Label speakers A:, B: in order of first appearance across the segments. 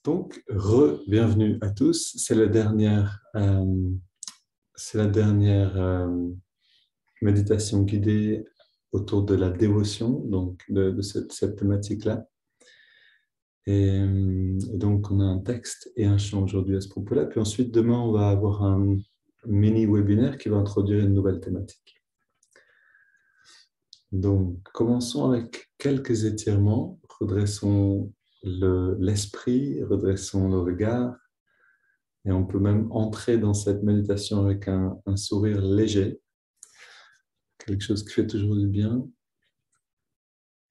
A: Donc, bienvenue à tous. C'est la dernière méditation guidée autour de la dévotion, donc de cette thématique-là. Et donc, on a un texte et un chant aujourd'hui à ce propos-là. Puis ensuite, demain, on va avoir un mini-webinaire qui va introduire une nouvelle thématique. Donc, commençons avec quelques étirements. Redressons l'esprit, redressons le regard. Et on peut même entrer dans cette méditation avec un sourire léger, quelque chose qui fait toujours du bien.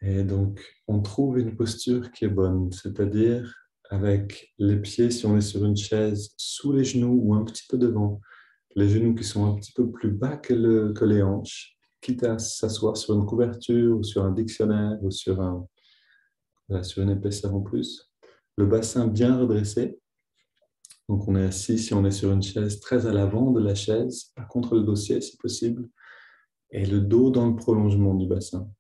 A: Et donc, on trouve une posture qui est bonne, c'est-à-dire avec les pieds, si on est sur une chaise, sous les genoux ou un petit peu devant, les genoux qui sont un petit peu plus bas que les hanches, quitte à s'asseoir sur une couverture ou sur un dictionnaire ou sur une épaisseur en plus. Le bassin bien redressé. Donc, on est assis, si on est sur une chaise, très à l'avant de la chaise, pas contre le dossier si possible, et le dos dans le prolongement du bassin.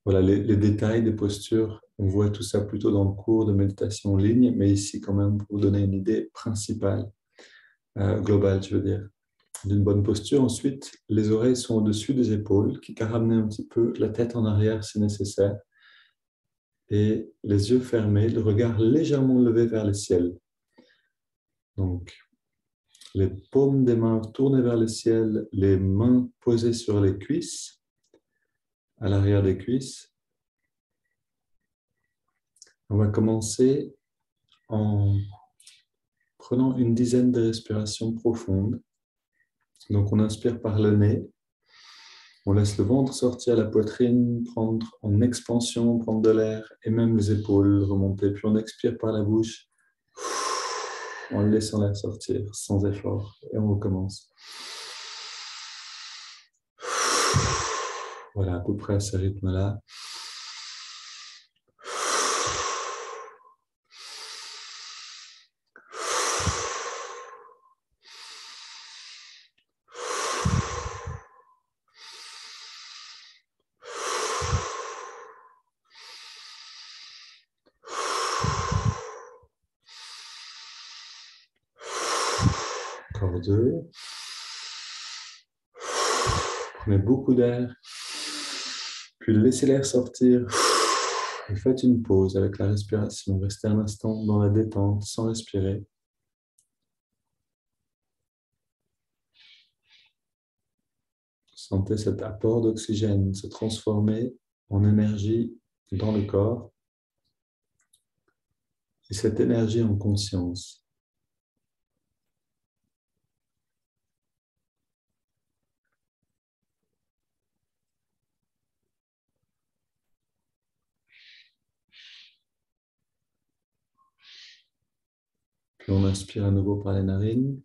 A: Voilà, les détails des postures, on voit tout ça plutôt dans le cours de méditation en ligne, mais ici quand même pour vous donner une idée principale, globale, je veux dire, d'une bonne posture. Ensuite, les oreilles sont au-dessus des épaules, quitte à ramener un petit peu la tête en arrière si nécessaire, et les yeux fermés, le regard légèrement levé vers le ciel. Donc, les paumes des mains tournées vers le ciel, les mains posées sur les cuisses, à l'arrière des cuisses. On va commencer en prenant une dizaine de respirations profondes. Donc, on inspire par le nez. On laisse le ventre sortir, la poitrine prendre en expansion, prendre de l'air, et même les épaules remonter. Puis on expire par la bouche en laissant l'air sortir sans effort. Et on recommence. Voilà, à peu près à ce rythme-là. Encore deux. Prenez beaucoup d'air. Puis laissez l'air sortir. Et faites une pause avec la respiration. Restez un instant dans la détente sans respirer. Sentez cet apport d'oxygène se transformer en énergie dans le corps. Et cette énergie en conscience. Puis on inspire à nouveau par les narines.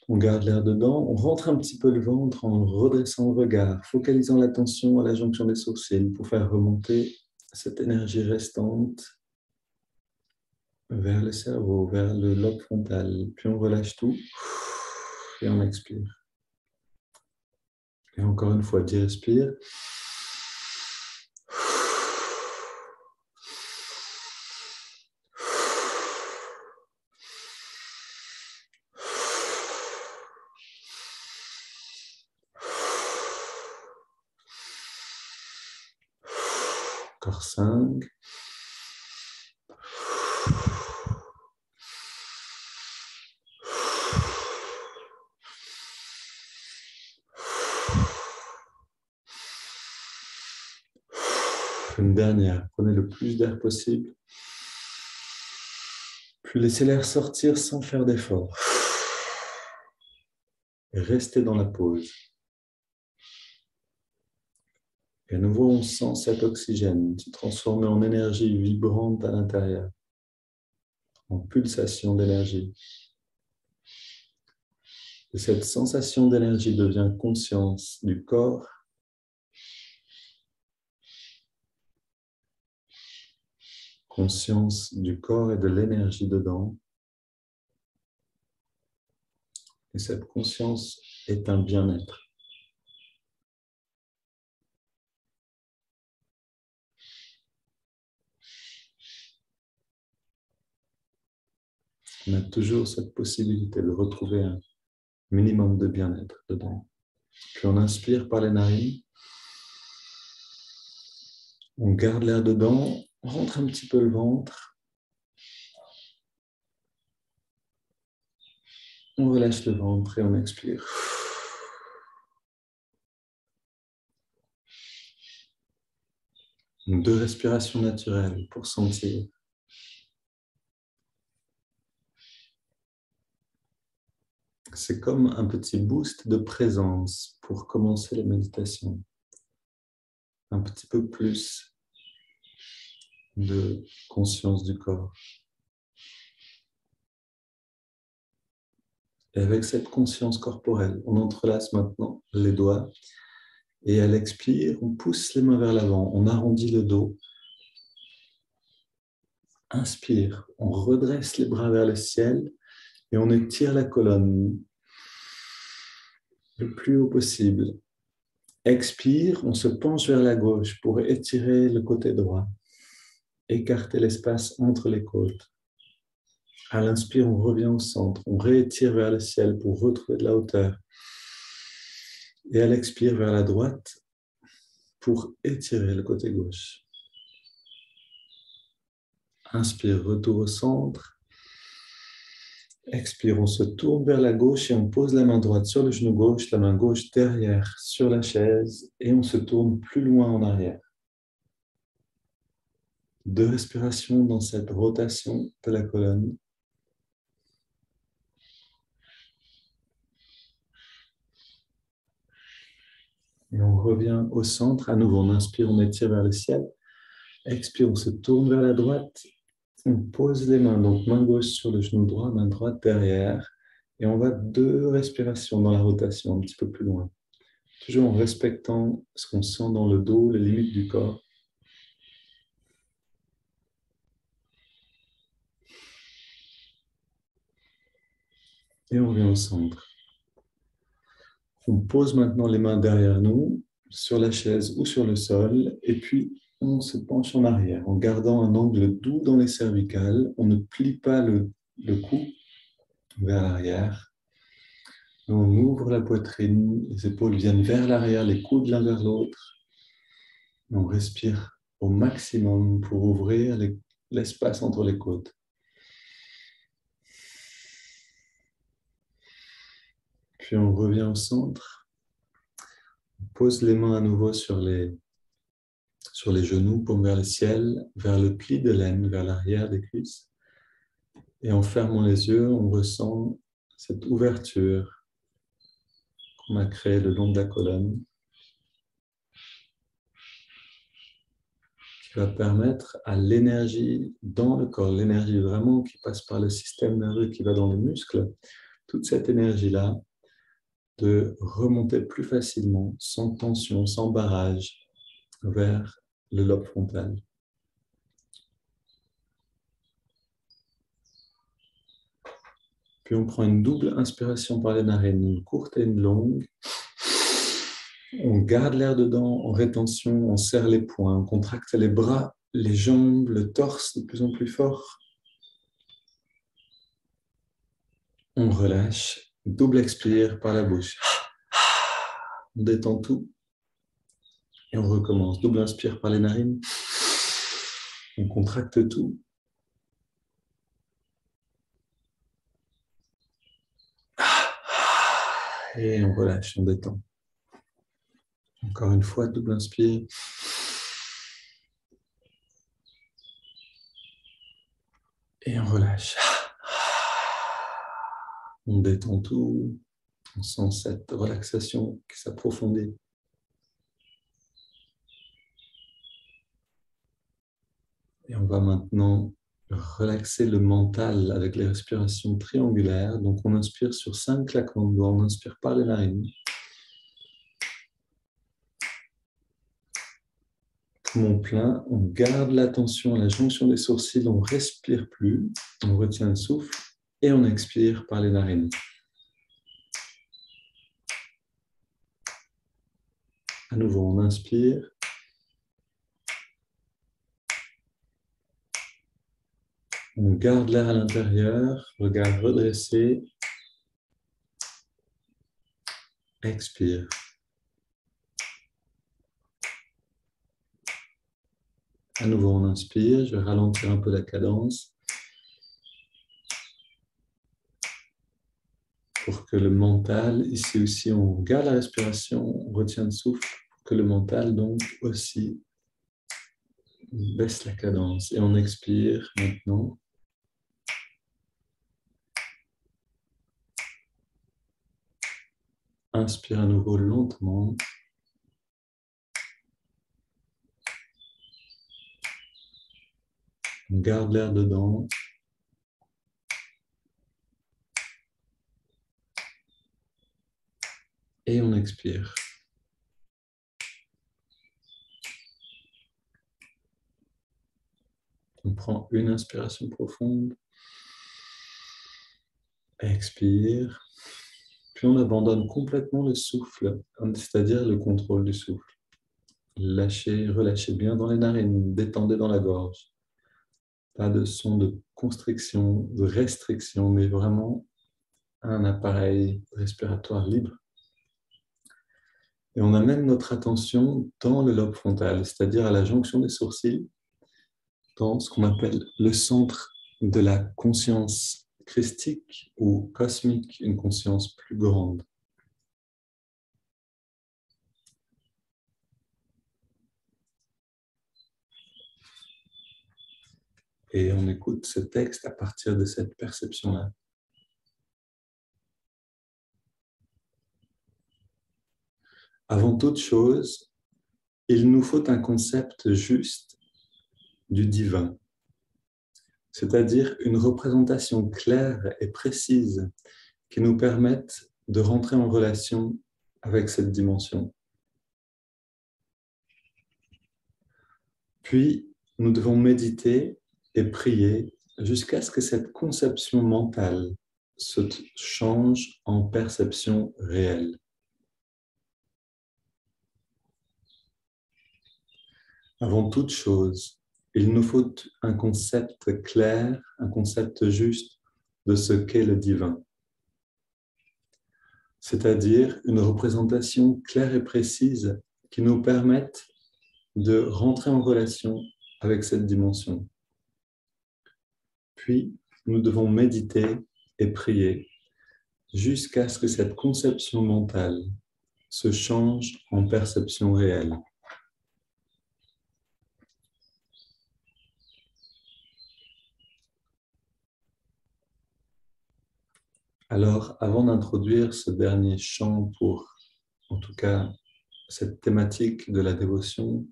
A: On garde l'air dedans. On rentre un petit peu le ventre en redressant le regard, focalisant l'attention à la jonction des sourcils pour faire remonter cette énergie restante vers le cerveau, vers le lobe frontal. Puis on relâche tout et on expire. Et encore une fois, 10 respires. Encore 5. Une dernière. Prenez le plus d'air possible. Puis laissez l'air sortir sans faire d'effort. Et restez dans la pause. Et à nouveau, on sent cet oxygène se transformer en énergie vibrante à l'intérieur, en pulsation d'énergie. Et cette sensation d'énergie devient conscience du corps, conscience du corps et de l'énergie dedans. Et cette conscience est un bien-être. On a toujours cette possibilité de retrouver un minimum de bien-être dedans. Puis on inspire par les narines. On garde l'air dedans, on rentre un petit peu le ventre. On relâche le ventre et on expire. Deux respirations naturelles pour sentir. C'est comme un petit boost de présence pour commencer la méditation. Un petit peu plus de conscience du corps. Et avec cette conscience corporelle, on entrelace maintenant les doigts et à l'expire, on pousse les mains vers l'avant, on arrondit le dos. Inspire, on redresse les bras vers le ciel et on étire la colonne le plus haut possible. Expire, on se penche vers la gauche pour étirer le côté droit, écarter l'espace entre les côtes. À l'inspire, on revient au centre, on réétire vers le ciel pour retrouver de la hauteur. Et à l'expire vers la droite pour étirer le côté gauche. Inspire, retour au centre. Expire, on se tourne vers la gauche et on pose la main droite sur le genou gauche, la main gauche derrière sur la chaise et on se tourne plus loin en arrière. Deux respirations dans cette rotation de la colonne. Et on revient au centre. À nouveau, on inspire, on étire vers le ciel. Expire, on se tourne vers la droite. On pose les mains, donc main gauche sur le genou droit, main droite derrière. Et on va deux respirations dans la rotation, un petit peu plus loin. Toujours en respectant ce qu'on sent dans le dos, les limites du corps. Et on revient au centre. On pose maintenant les mains derrière nous, sur la chaise ou sur le sol, et puis on se penche en arrière en gardant un angle doux dans les cervicales. On ne plie pas le cou vers l'arrière. On ouvre la poitrine, les épaules viennent vers l'arrière, les coudes l'un vers l'autre. On respire au maximum pour ouvrir l'espace entre les côtes. Puis on revient au centre. On pose les mains à nouveau sur les genoux, paume vers le ciel, vers le pli de l'aine, vers l'arrière des cuisses. Et en fermant les yeux, on ressent cette ouverture qu'on a créée le long de la colonne qui va permettre à l'énergie dans le corps, l'énergie vraiment qui passe par le système nerveux, qui va dans les muscles, toute cette énergie-là, de remonter plus facilement, sans tension, sans barrage, vers le lobe frontal. Puis on prend une double inspiration par les narines, une courte et une longue. On garde l'air dedans en rétention, on serre les poings, on contracte les bras, les jambes, le torse de plus en plus fort. On relâche, double expire par la bouche. On détend tout et on recommence. Double inspire par les narines. On contracte tout. Et on relâche, on détend. Encore une fois, double inspire. Et on relâche. On détend tout. On sent cette relaxation qui s'approfondit. Et on va maintenant relaxer le mental avec les respirations triangulaires. Donc on inspire sur 5 claquements de doigts. On inspire par les narines. Poumon plein, on garde l'attention à la jonction des sourcils, on ne respire plus, on retient le souffle et on expire par les narines. À nouveau, on inspire. On garde l'air à l'intérieur, regard redressé. Expire. À nouveau, on inspire. Je vais ralentir un peu la cadence pour que le mental, ici aussi, on garde la respiration, on retient le souffle, pour que le mental, donc, aussi baisse la cadence. Et on expire maintenant. Inspire à nouveau lentement. On garde l'air dedans. Et on expire. On prend une inspiration profonde. Expire. Puis on abandonne complètement le souffle, c'est-à-dire le contrôle du souffle. Lâchez, relâchez bien dans les narines, détendez dans la gorge. Pas de son de constriction, de restriction, mais vraiment un appareil respiratoire libre. Et on amène notre attention dans le lobe frontal, c'est-à-dire à la jonction des sourcils, dans ce qu'on appelle le centre de la conscience christique ou cosmique, une conscience plus grande. Et on écoute ce texte à partir de cette perception-là. Avant toute chose, il nous faut un concept juste du divin, c'est-à-dire une représentation claire et précise qui nous permette de rentrer en relation avec cette dimension. Puis, nous devons méditer et prier jusqu'à ce que cette conception mentale se change en perception réelle. Avant toute chose, il nous faut un concept clair, un concept juste de ce qu'est le divin. C'est-à-dire une représentation claire et précise qui nous permette de rentrer en relation avec cette dimension. Puis, nous devons méditer et prier jusqu'à ce que cette conception mentale se change en perception réelle. Alors, avant d'introduire ce dernier chant pour, en tout cas, cette thématique de la dévotion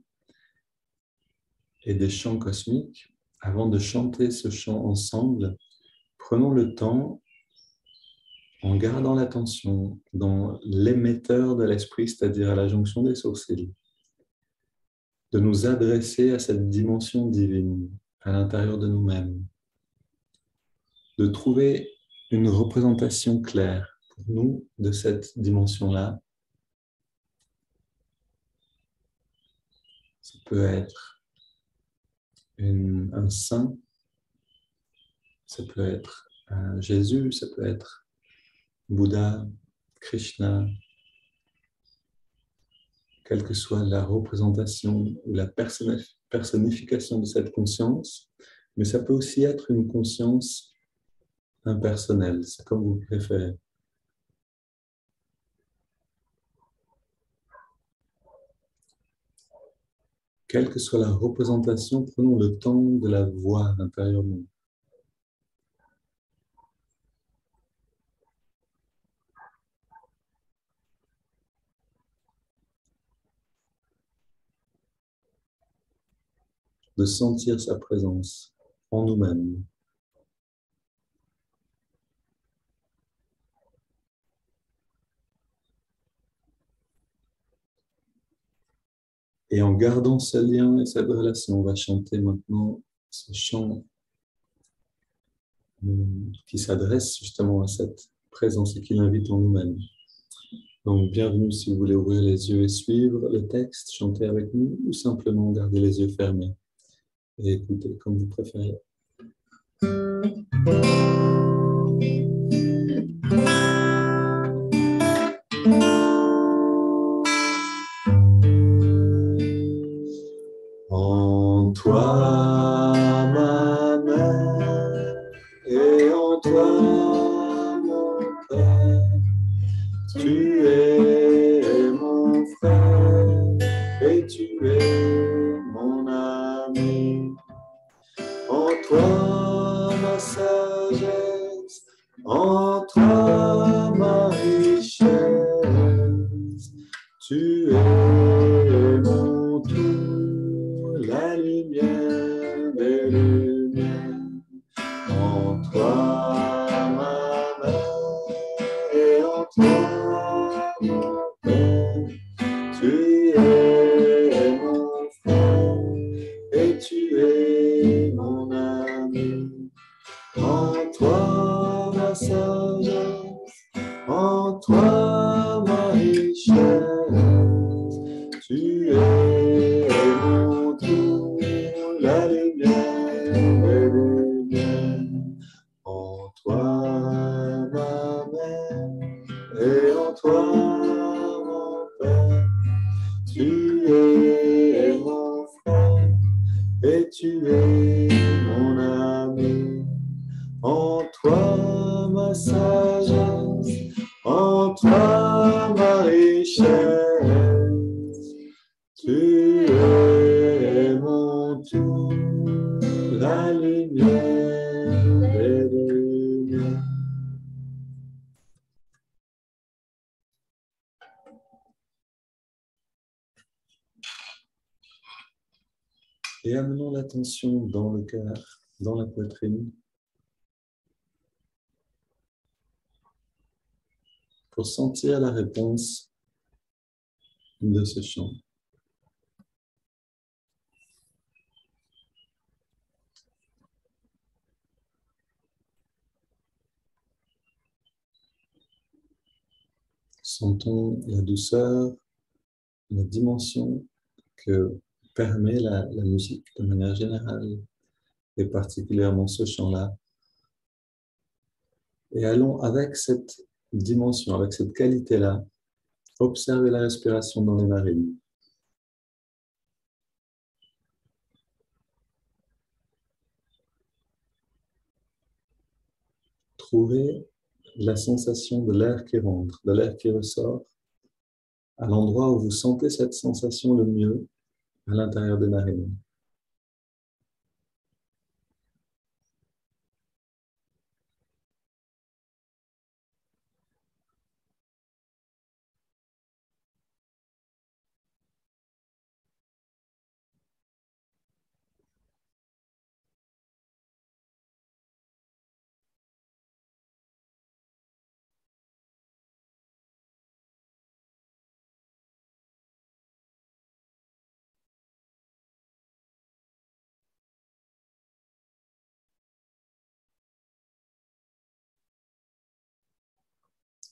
A: et des chants cosmiques, avant de chanter ce chant ensemble, prenons le temps, en gardant l'attention dans l'émetteur de l'esprit, c'est-à-dire à la jonction des sourcils, de nous adresser à cette dimension divine à l'intérieur de nous-mêmes, de trouver une représentation claire pour nous de cette dimension-là. Ça peut être un saint, ça peut être Jésus, ça peut être Bouddha, Krishna, quelle que soit la représentation ou la personnification de cette conscience, mais ça peut aussi être une conscience impersonnelle, c'est comme vous préférez. Quelle que soit la représentation, prenons le temps de la voir intérieurement. De sentir sa présence en nous-mêmes. Et en gardant ce lien et cette relation, on va chanter maintenant ce chant qui s'adresse justement à cette présence et qui l'invite en nous-mêmes. Donc, bienvenue si vous voulez ouvrir les yeux et suivre le texte, chanter avec nous ou simplement garder les yeux fermés et écouter comme vous préférez. toi ma sagesse, en toi ma richesse. Tu es mon tout, la lumière des lumières. En toi ma mère et en toi mon père. Tu es mon frère et tu es mon ami. En toi ma sagesse, en toi ma richesse. Tu es mon tout, la lumière des lumières. En toi ma mère et en toi mon père. Tu es mon frère et tu es mon ami. En toi ma sagesse, en toi ma richesse. Tu es mon tout, la lumière des lumières. Et amenons l'attention dans le cœur, dans la poitrine, pour sentir la réponse de ce chant. Sentons la douceur, la dimension que permet la musique de manière générale, et particulièrement ce chant-là. Et allons avec cette dimension, avec cette qualité-là, observer la respiration dans les narines. Trouvez la sensation de l'air qui rentre, de l'air qui ressort, à l'endroit où vous sentez cette sensation le mieux, à l'intérieur des narines.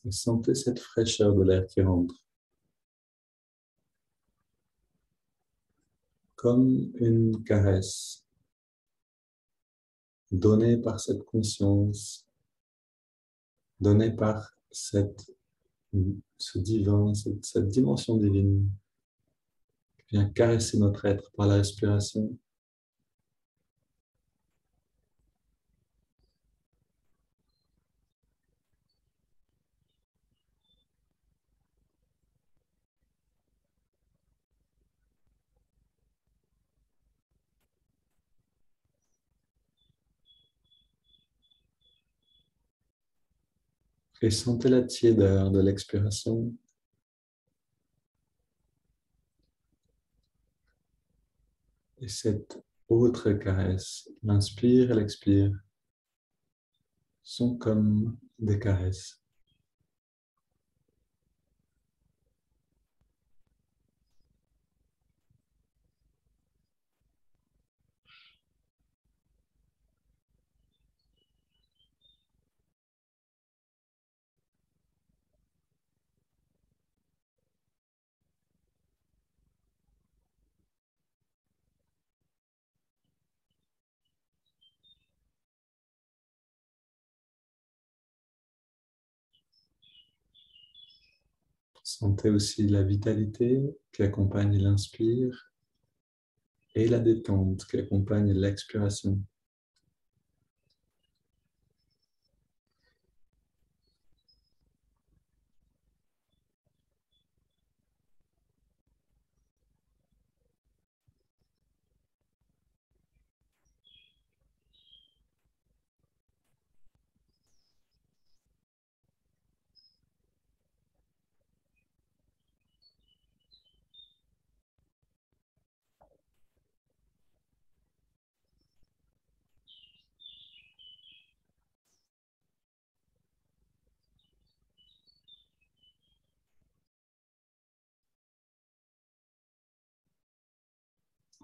A: Et sentez cette fraîcheur de l'air qui rentre, comme une caresse donnée par cette conscience, donnée par ce divin, cette dimension divine qui vient caresser notre être par la respiration. Et sentez la tiédeur de l'expiration. Et cette autre caresse, l'inspire et l'expire, sont comme des caresses. Sentez aussi la vitalité qui accompagne l'inspire et la détente qui accompagne l'expiration.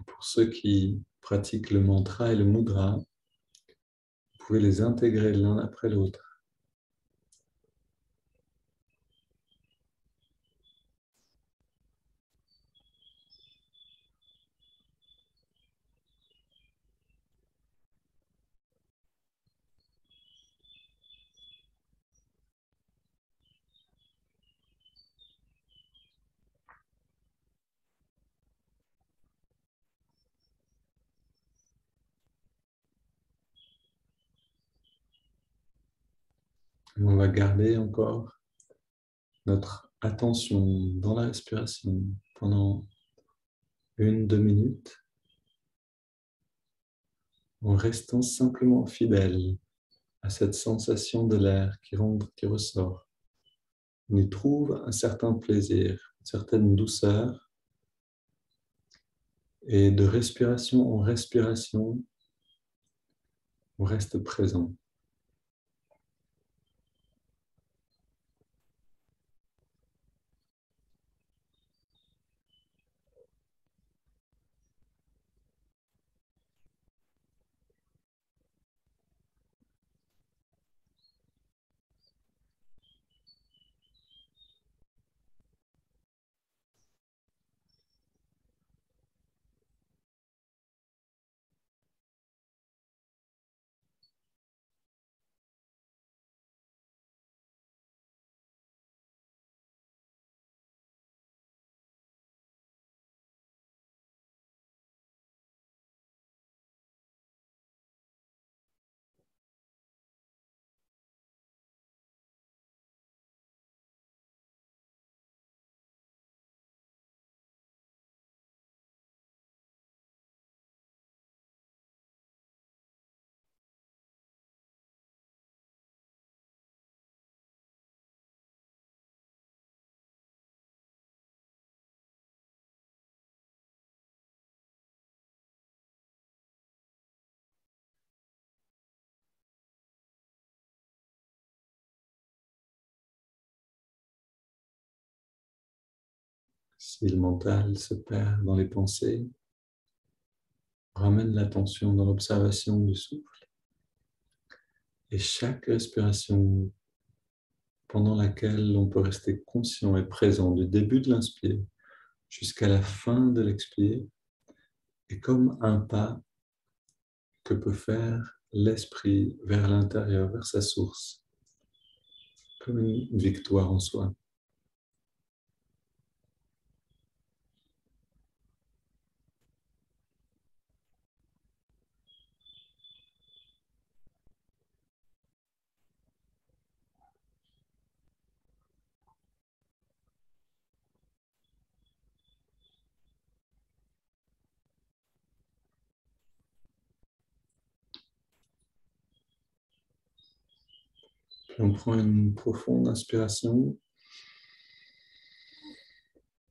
A: Pour ceux qui pratiquent le mantra et le mudra, vous pouvez les intégrer l'un après l'autre. On va garder encore notre attention dans la respiration pendant 1-2 minutes en restant simplement fidèle à cette sensation de l'air qui rentre, qui ressort. On y trouve un certain plaisir, une certaine douceur, et de respiration en respiration, on reste présent. Si le mental se perd dans les pensées, ramène l'attention dans l'observation du souffle et chaque respiration pendant laquelle on peut rester conscient et présent du début de l'inspire jusqu'à la fin de l'expire est comme un pas que peut faire l'esprit vers l'intérieur, vers sa source, comme une victoire en soi. Puis on prend une profonde inspiration,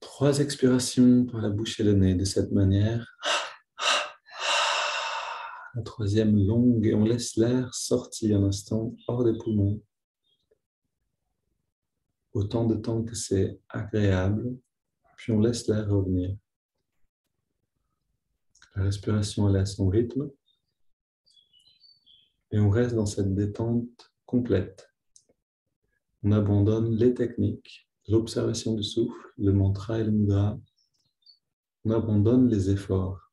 A: 3 expirations par la bouche et le nez de cette manière. La troisième longue et on laisse l'air sortir un instant hors des poumons. Autant de temps que c'est agréable, puis on laisse l'air revenir. La respiration elle est à son rythme et on reste dans cette détente complète. On abandonne les techniques, l'observation du souffle, le mantra et le mudra. On abandonne les efforts.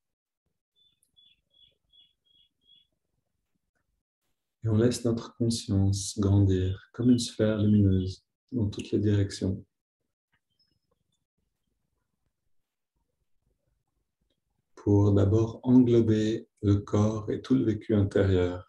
A: Et on laisse notre conscience grandir comme une sphère lumineuse dans toutes les directions. Pour d'abord englober le corps et tout le vécu intérieur.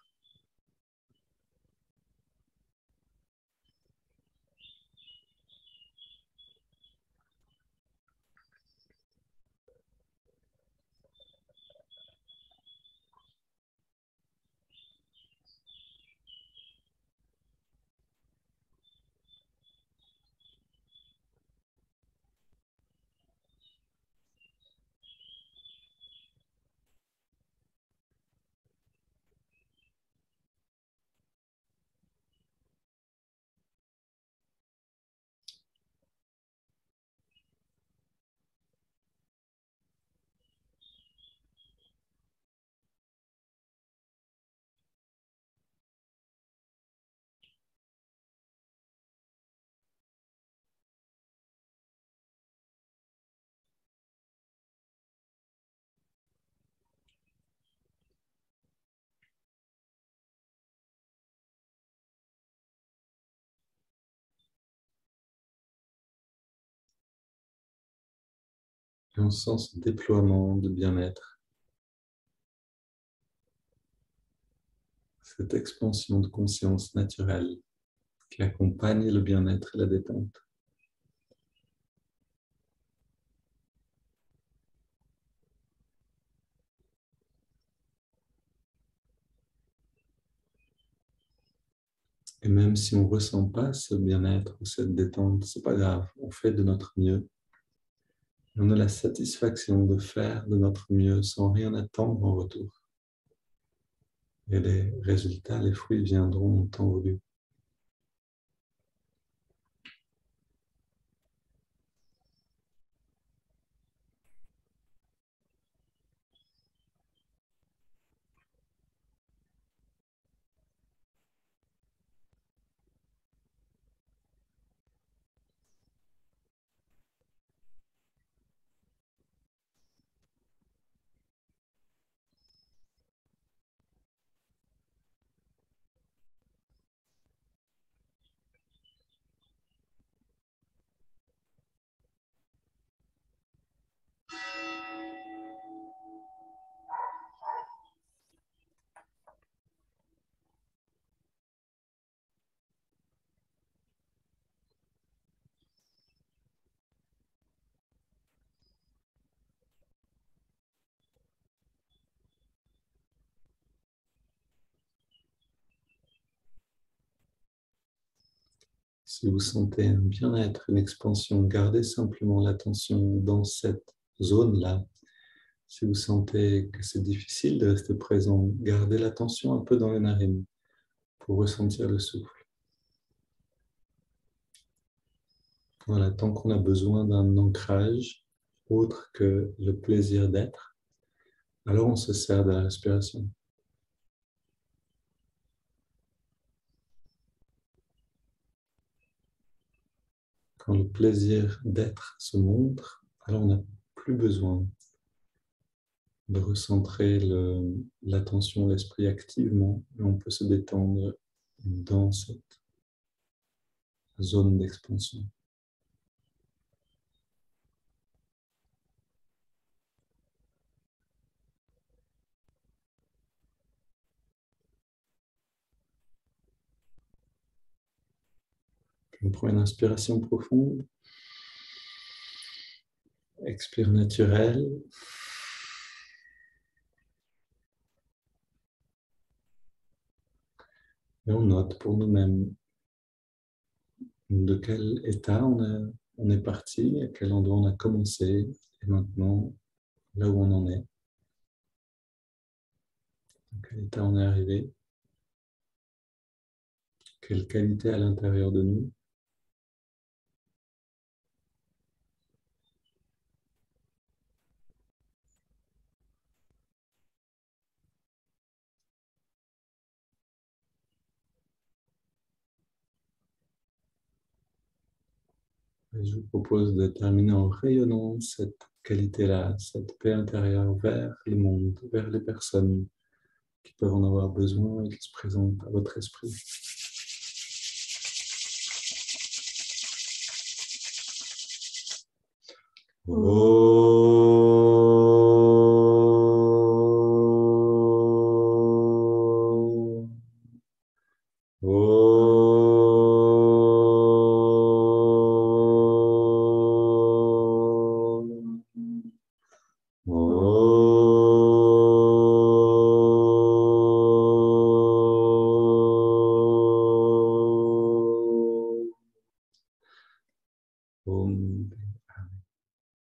A: Et on sent ce déploiement de bien-être, cette expansion de conscience naturelle qui accompagne le bien-être et la détente. Et même si on ne ressent pas ce bien-être ou cette détente, ce n'est pas grave, on fait de notre mieux. Et on a la satisfaction de faire de notre mieux sans rien attendre en retour. Et les résultats, les fruits viendront en temps voulu. Si vous sentez un bien-être, une expansion, gardez simplement l'attention dans cette zone-là. Si vous sentez que c'est difficile de rester présent, gardez l'attention un peu dans les narines pour ressentir le souffle. Voilà, tant qu'on a besoin d'un ancrage autre que le plaisir d'être, alors on se sert de la respiration. Quand le plaisir d'être se montre, alors on n'a plus besoin de recentrer l'attention, l'esprit activement, et on peut se détendre dans cette zone d'expansion. On prend une inspiration profonde, expire naturel. Et on note pour nous-mêmes de quel état on est parti, à quel endroit on a commencé, et maintenant, là où on en est, dans quel état on est arrivé, quelle qualité à l'intérieur de nous. Et je vous propose de terminer en rayonnant cette qualité-là, cette paix intérieure vers le monde, vers les personnes qui peuvent en avoir besoin et qui se présentent à votre esprit. Oh.